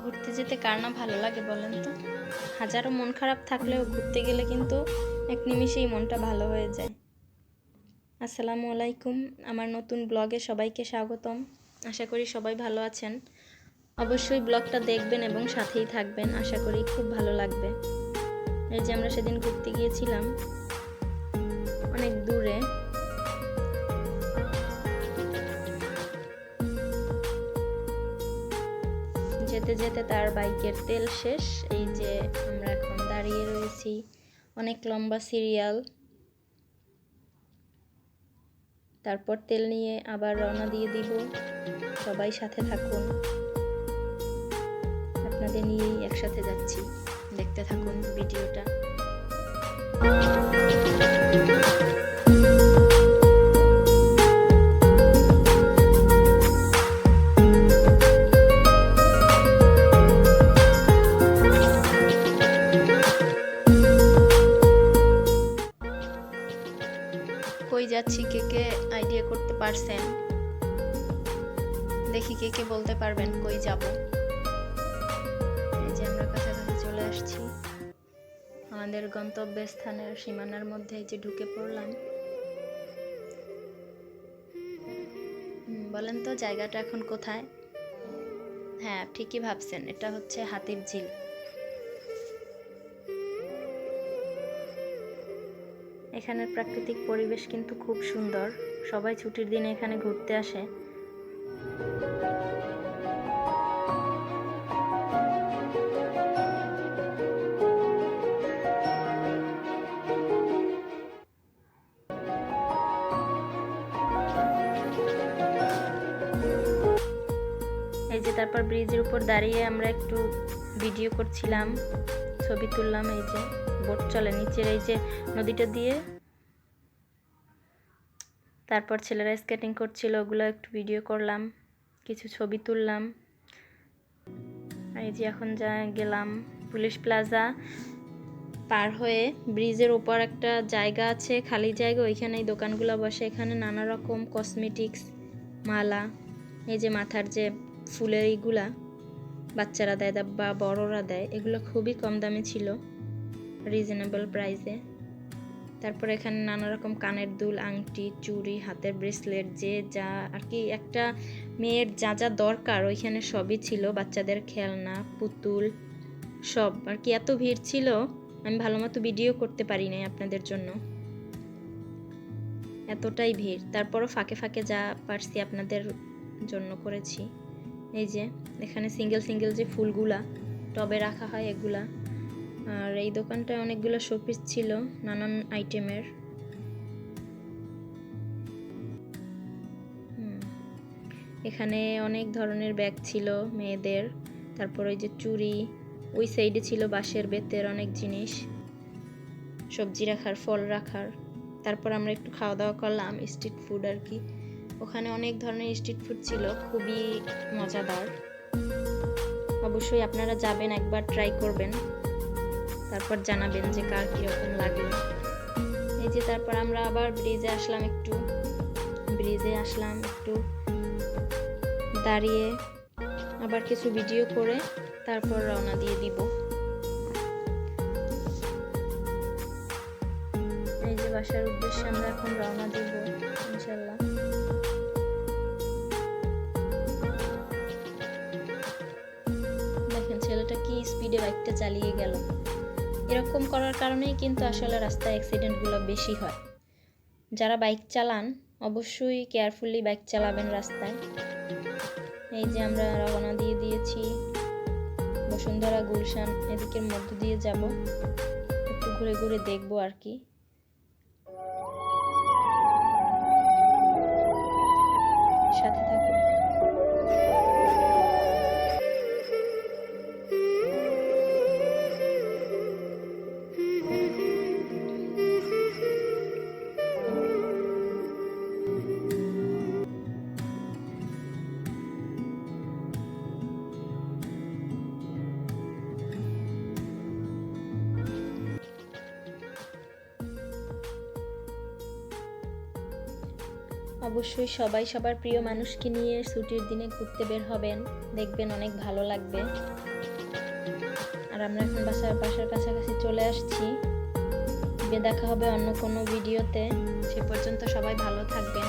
ঘুরতে যেতে কার না ভালো লাগে বলেন তো? হাজারো মন খারাপ থাকলেও ঘুরতে গেলে কিন্তু এক নিমিষেই মনটা ভালো হয়ে যায়। আসসালামু আলাইকুম, আমার নতুন ব্লগে সবাইকে স্বাগতম। আশা করি সবাই ভালো আছেন। অবশ্যই ব্লগটা দেখবেন এবং সাথেই থাকবেন, আশা করি খুব ভালো লাগবে। এই যে আমরা সেদিন ঘুরতে গিয়েছিলাম অনেক দূরে। যেতে যেতে তার বাইকের তেল শেষ। এই যে আমরা এখন দাঁড়িয়ে রয়েছি, অনেক লম্বা সিরিয়াল। তারপর তেল নিয়ে আবার রওনা দিয়ে দিব। সবাই সাথে থাকুন, আপনাদের নিয়েই একসাথে যাচ্ছি, দেখতে থাকুন ভিডিওটা। কই যাচ্ছি কে কে আইডিয়া করতে পারছেন? দেখি কে কে বলতে পারবেন কই যাব। এই যে আমরা কাছাকাছি চলে আসছি, আমাদের গন্তব্যস্থানের সীমানার মধ্যে যে ঢুকে পড়লাম। বলেন তো জায়গাটা এখন কোথায়? হ্যাঁ, ঠিকই ভাবছেন, এটা হচ্ছে হাতির ঝিল। এখানের প্রাকৃতিক পরিবেশ কিন্তু খুব সুন্দর, সবাই ছুটির দিনে এখানে ঘুরতে আসে। এই যে তারপর ব্রিজের উপর দাঁড়িয়ে আমরা একটু ভিডিও করছিলাম, ছবি তুললাম। এই যে বোট চলে নিচের এই যে নদীটা দিয়ে। তারপর ছেলেরা স্কেটিং করছিল, ওগুলো একটু ভিডিও করলাম, কিছু ছবি তুললাম। এই যে এখন গেলাম পুলিশ প্লাজা পার হয়ে ব্রিজের ওপর একটা জায়গা আছে, খালি জায়গা, ওইখানেই দোকানগুলো বসে। এখানে নানা রকম কসমেটিক্স, মালা, এই যে মাথার যে ফুলের এইগুলা বাচ্চারা দেয় বা বড়রা দেয়, এগুলো খুবই কম দামে ছিল, রিজনেবল প্রাইসে। তারপর এখানে নানা রকম কানের দুল, আংটি, চুড়ি, হাতের ব্রেসলেট, যে যা আর কি একটা মেয়ের যা যা দরকার ওইখানে সবই ছিল। বাচ্চাদের খেলনা, পুতুল, সব আর কি। এত ভিড় ছিল, আমি ভালো মতো ভিডিও করতে পারি নাই আপনাদের জন্য, এতটাই ভিড়। তারপরও ফাঁকে ফাঁকে যা পারছি আপনাদের জন্য করেছি। এই যে এখানে সিঙ্গেল সিঙ্গেল যে ফুলগুলা টবে রাখা হয় এগুলা। আর এই দোকানটায় অনেকগুলো শোপিস ছিল নানান আইটেমের। এখানে অনেক ধরনের ব্যাগ ছিল মেয়েদের। তারপর ওই যে চুড়ি, ওই সাইডে ছিল বাঁশের বেতের অনেক জিনিস, সবজি রাখার, ফল রাখার। তারপর আমরা একটু খাওয়া দাওয়া করলাম, স্ট্রিট ফুড আর কি। ওখানে অনেক ধরনের স্ট্রিট ফুড ছিল, খুবই মজাদার। অবশ্যই আপনারা যাবেন, একবার ট্রাই করবেন, তারপর জানাবেন যে কার কীরকম লাগলো। এই যে তারপর আমরা আবার ব্রিজে আসলাম, একটু দাঁড়িয়ে আবার কিছু ভিডিও করে তারপর রওনা দিয়ে দিব। এই যে বাসার উদ্দেশ্যে আমরা এখন রওনা দিব ইনশাল্লাহ। দেখেন ছেলেটা কি স্পিডে বাইকটা চালিয়ে গেল। এরকম করার কারণেই কিন্তু আসলে রাস্তায় অ্যাক্সিডেন্টগুলো বেশি হয়। যারা বাইক চালান অবশ্যই কেয়ারফুলি বাইক চালাবেন রাস্তায়। এই যে আমরা রওনা দিয়ে দিয়েছি, বসুন্ধরা, গুলশান এদিকের মধ্য দিয়ে যাব, একটু ঘুরে ঘুরে দেখবো আর কি। সাথে থাকুন। অবশ্যই সবাই সবার প্রিয় মানুষকে নিয়ে ছুটির দিনে ঘুরতে বের হবেন, দেখবেন অনেক ভালো লাগবে। আর আমরা এখন বাসার কাছাকাছি চলে আসছি। দেখা হবে অন্য কোনো ভিডিওতে। সে পর্যন্ত সবাই ভালো থাকবেন।